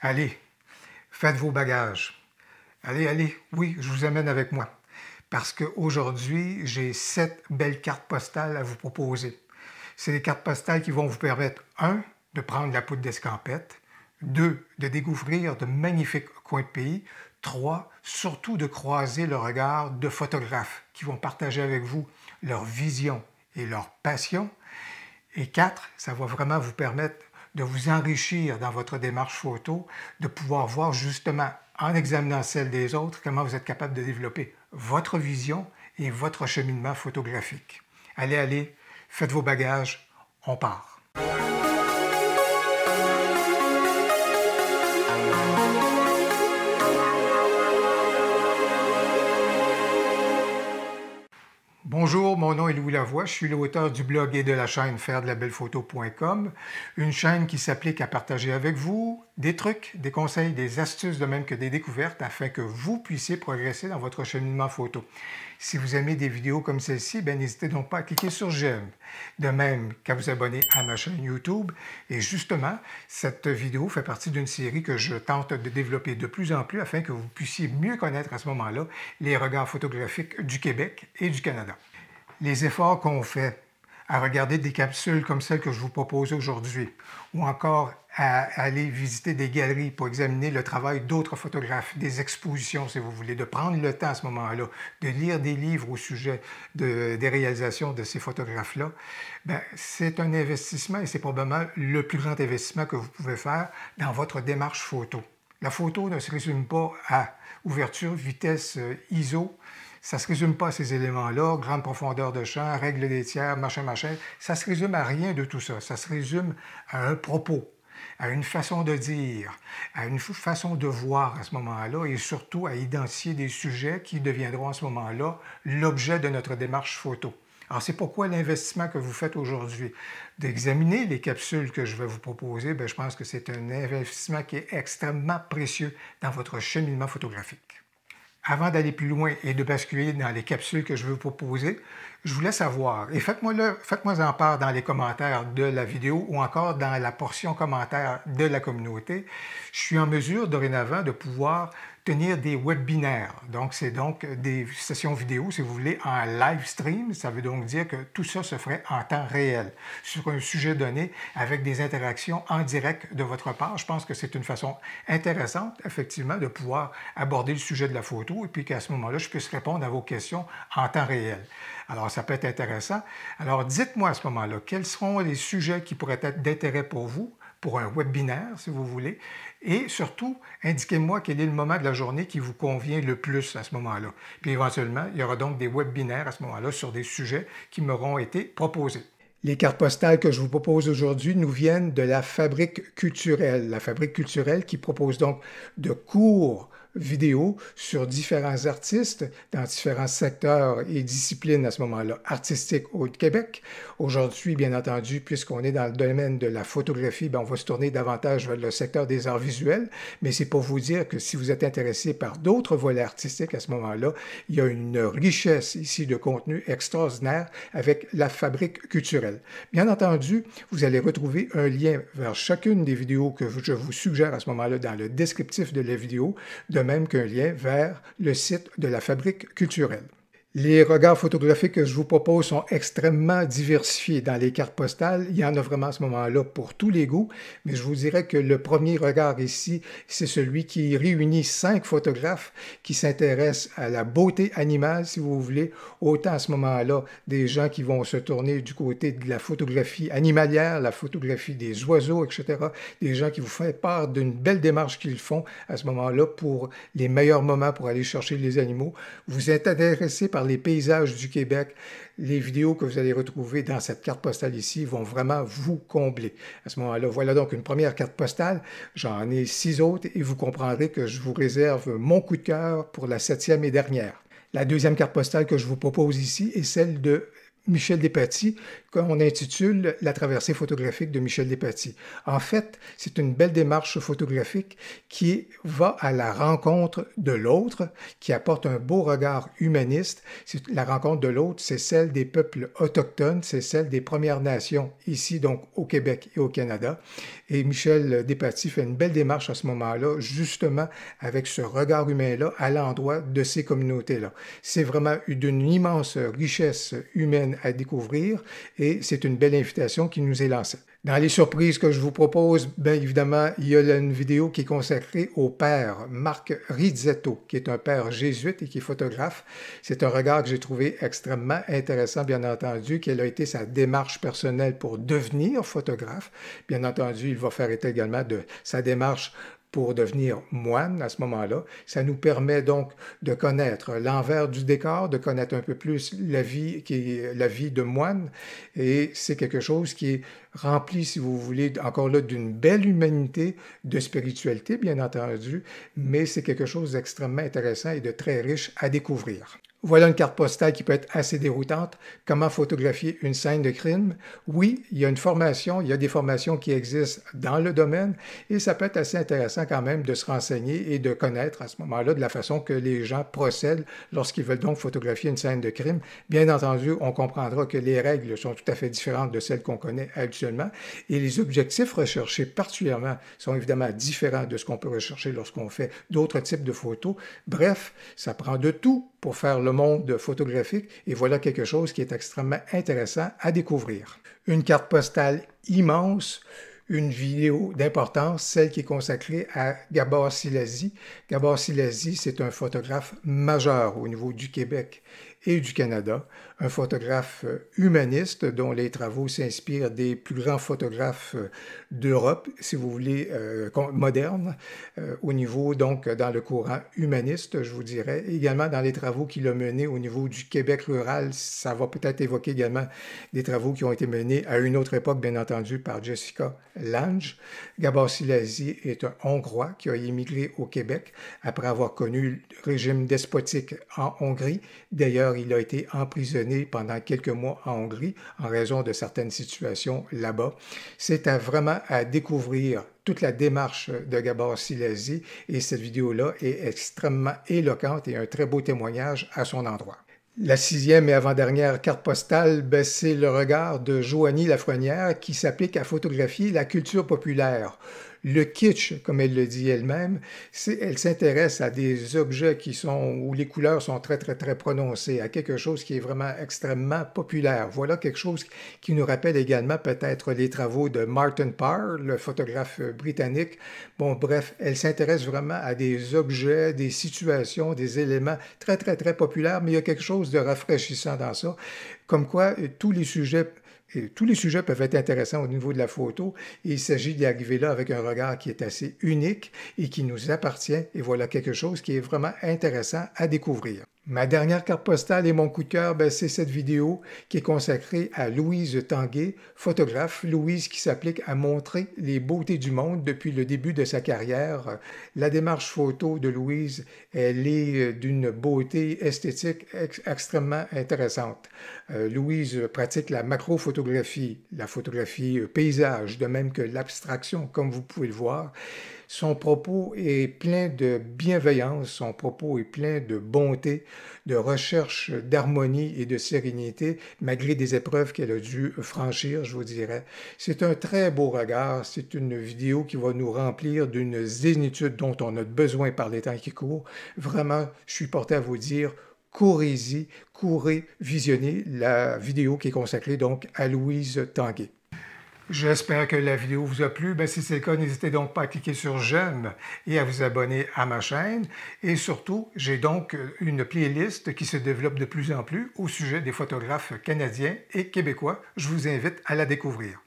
Allez, faites vos bagages. Allez, allez, oui, je vous amène avec moi. Parce qu'aujourd'hui, j'ai 7 belles cartes postales à vous proposer. C'est des cartes postales qui vont vous permettre, 1, de prendre la poudre d'escampette, 2, de découvrir de magnifiques coins de pays, 3, surtout de croiser le regard de photographes qui vont partager avec vous leur vision et leur passion, et 4, ça va vraiment vous permettre de vous enrichir dans votre démarche photo, de pouvoir voir justement, en examinant celle des autres, comment vous êtes capable de développer votre vision et votre cheminement photographique. Allez, allez, faites vos bagages, on part. Bonjour, mon nom est Louis Lavoie, je suis l'auteur du blog et de la chaîne fairedelabellephoto.com, une chaîne qui s'applique à partager avec vous des trucs, des conseils, des astuces, de même que des découvertes afin que vous puissiez progresser dans votre cheminement photo. Si vous aimez des vidéos comme celle-ci, n'hésitez donc pas à cliquer sur j'aime, de même qu'à vous abonner à ma chaîne YouTube. Et justement, cette vidéo fait partie d'une série que je tente de développer de plus en plus afin que vous puissiez mieux connaître à ce moment-là les regards photographiques du Québec et du Canada. Les efforts qu'on fait à regarder des capsules comme celle que je vous propose aujourd'hui, ou encore à aller visiter des galeries pour examiner le travail d'autres photographes, des expositions si vous voulez, de prendre le temps à ce moment-là, de lire des livres au sujet des réalisations de ces photographes-là, c'est un investissement et c'est probablement le plus grand investissement que vous pouvez faire dans votre démarche photo. La photo ne se résume pas à ouverture, vitesse, ISO. Ça ne se résume pas à ces éléments-là, grande profondeur de champ, règle des tiers, machin. Ça se résume à rien de tout ça. Ça se résume à un propos, à une façon de dire, à une façon de voir à ce moment-là et surtout à identifier des sujets qui deviendront à ce moment-là l'objet de notre démarche photo. Alors, c'est pourquoi l'investissement que vous faites aujourd'hui, d'examiner les capsules que je vais vous proposer, je pense que c'est un investissement qui est extrêmement précieux dans votre cheminement photographique. Avant d'aller plus loin et de basculer dans les capsules que je vais vous proposer, je voulais savoir, et faites-moi en part dans les commentaires de la vidéo ou encore dans la portion commentaires de la communauté, je suis en mesure dorénavant de pouvoir tenir des webinaires. Donc, c'est donc des sessions vidéo, si vous voulez, en live stream. Ça veut donc dire que tout ça se ferait en temps réel, sur un sujet donné, avec des interactions en direct de votre part. Je pense que c'est une façon intéressante, effectivement, de pouvoir aborder le sujet de la photo et puis qu'à ce moment-là, je puisse répondre à vos questions en temps réel. Alors, ça peut être intéressant. Alors, dites-moi à ce moment-là, quels seront les sujets qui pourraient être d'intérêt pour vous, pour un webinaire, si vous voulez, et surtout, indiquez-moi quel est le moment de la journée qui vous convient le plus à ce moment-là. Puis éventuellement, il y aura donc des webinaires à ce moment-là sur des sujets qui m'auront été proposés. Les cartes postales que je vous propose aujourd'hui nous viennent de la Fabrique culturelle. La Fabrique culturelle qui propose donc de cours vidéo sur différents artistes dans différents secteurs et disciplines à ce moment-là, artistiques au Québec. Aujourd'hui, bien entendu, puisqu'on est dans le domaine de la photographie, on va se tourner davantage vers le secteur des arts visuels, mais c'est pour vous dire que si vous êtes intéressé par d'autres volets artistiques à ce moment-là, il y a une richesse ici de contenu extraordinaire avec la Fabrique culturelle. Bien entendu, vous allez retrouver un lien vers chacune des vidéos que je vous suggère à ce moment-là dans le descriptif de la vidéo, de même qu'un lien vers le site de la Fabrique culturelle. Les regards photographiques que je vous propose sont extrêmement diversifiés dans les cartes postales. Il y en a vraiment à ce moment-là pour tous les goûts, mais je vous dirais que le premier regard ici, c'est celui qui réunit 5 photographes qui s'intéressent à la beauté animale, si vous voulez, autant à ce moment-là des gens qui vont se tourner du côté de la photographie animalière, la photographie des oiseaux, etc., des gens qui vous font part d'une belle démarche qu'ils font à ce moment-là pour les meilleurs moments pour aller chercher les animaux. Vous êtes intéressé par les paysages du Québec, les vidéos que vous allez retrouver dans cette carte postale ici vont vraiment vous combler. À ce moment-là, voilà donc une première carte postale. J'en ai 6 autres et vous comprendrez que je vous réserve mon coup de cœur pour la 7e et dernière. La deuxième carte postale que je vous propose ici est celle de Michel Despatie, qu'on intitule La traversée photographique de Michel Despatie. En fait, c'est une belle démarche photographique qui va à la rencontre de l'autre, qui apporte un beau regard humaniste. La rencontre de l'autre, c'est celle des peuples autochtones, c'est celle des Premières Nations, ici donc au Québec et au Canada. Et Michel Despatie fait une belle démarche à ce moment-là, justement avec ce regard humain-là à l'endroit de ces communautés-là. C'est vraiment d'une immense richesse humaine à découvrir et c'est une belle invitation qui nous est lancée. Dans les surprises que je vous propose, bien évidemment, il y a une vidéo qui est consacrée au père Marc Rizzetto, qui est un père jésuite et qui est photographe. C'est un regard que j'ai trouvé extrêmement intéressant, bien entendu, quelle a été sa démarche personnelle pour devenir photographe. Bien entendu, il va faire état également de sa démarche pour devenir moine à ce moment-là. Ça nous permet donc de connaître l'envers du décor, de connaître un peu plus la vie qui est la vie de moine. Et c'est quelque chose qui est rempli, si vous voulez, encore là, d'une belle humanité, de spiritualité, bien entendu, mais c'est quelque chose d'extrêmement intéressant et de très riche à découvrir. Voilà une carte postale qui peut être assez déroutante. Comment photographier une scène de crime? Oui, il y a une formation, il y a des formations qui existent dans le domaine et ça peut être assez intéressant quand même de se renseigner et de connaître à ce moment-là de la façon que les gens procèdent lorsqu'ils veulent donc photographier une scène de crime. Bien entendu, on comprendra que les règles sont tout à fait différentes de celles qu'on connaît actuellement et les objectifs recherchés particulièrement sont évidemment différents de ce qu'on peut rechercher lorsqu'on fait d'autres types de photos. Bref, ça prend de tout pour faire le monde photographique et voilà quelque chose qui est extrêmement intéressant à découvrir. Une carte postale immense, une vidéo d'importance, celle qui est consacrée à Gabor Szilasi. Gabor Szilasi, c'est un photographe majeur au niveau du Québec et du Canada, un photographe humaniste dont les travaux s'inspirent des plus grands photographes d'Europe, si vous voulez, modernes, au niveau, donc, dans le courant humaniste, je vous dirais. Également dans les travaux qu'il a menés au niveau du Québec rural, ça va peut-être évoquer également des travaux qui ont été menés à une autre époque, bien entendu, par Jessica Lange. Gabor Szilasi est un Hongrois qui a immigré au Québec après avoir connu le régime despotique en Hongrie. D'ailleurs, il a été emprisonné pendant quelques mois en Hongrie en raison de certaines situations là-bas. C'est vraiment à découvrir toute la démarche de Gabor Szilasi et cette vidéo-là est extrêmement éloquente et un très beau témoignage à son endroit. La sixième et avant-dernière carte postale, ben, c'est le regard de Joanie Lafrenière qui s'applique à photographier la culture populaire. Le kitsch, comme elle le dit elle-même, elle s'intéresse à des objets où les couleurs sont très, très, très prononcées, à quelque chose qui est vraiment extrêmement populaire. Voilà quelque chose qui nous rappelle également peut-être les travaux de Martin Parr, le photographe britannique. Bon, bref, elle s'intéresse vraiment à des objets, des situations, des éléments très, très, très populaires, mais il y a quelque chose de rafraîchissant dans ça. Comme quoi, tous les sujets peuvent être intéressants au niveau de la photo et il s'agit d'y arriver là avec un regard qui est assez unique et qui nous appartient et voilà quelque chose qui est vraiment intéressant à découvrir. Ma dernière carte postale et mon coup de cœur, ben, c'est cette vidéo qui est consacrée à Louise Tanguay, photographe. Louise qui s'applique à montrer les beautés du monde depuis le début de sa carrière. La démarche photo de Louise, elle est d'une beauté esthétique extrêmement intéressante. Louise pratique la macrophotographie, la photographie paysage, de même que l'abstraction, comme vous pouvez le voir. Son propos est plein de bienveillance, son propos est plein de bonté, de recherche d'harmonie et de sérénité, malgré des épreuves qu'elle a dû franchir, je vous dirais. C'est un très beau regard, c'est une vidéo qui va nous remplir d'une zénitude dont on a besoin par les temps qui courent. Vraiment, je suis porté à vous dire, courez-y, courez visionner la vidéo qui est consacrée donc à Louise Tanguay. J'espère que la vidéo vous a plu. Ben, si c'est le cas, n'hésitez donc pas à cliquer sur j'aime et à vous abonner à ma chaîne. Et surtout, j'ai donc une playlist qui se développe de plus en plus au sujet des photographes canadiens et québécois. Je vous invite à la découvrir.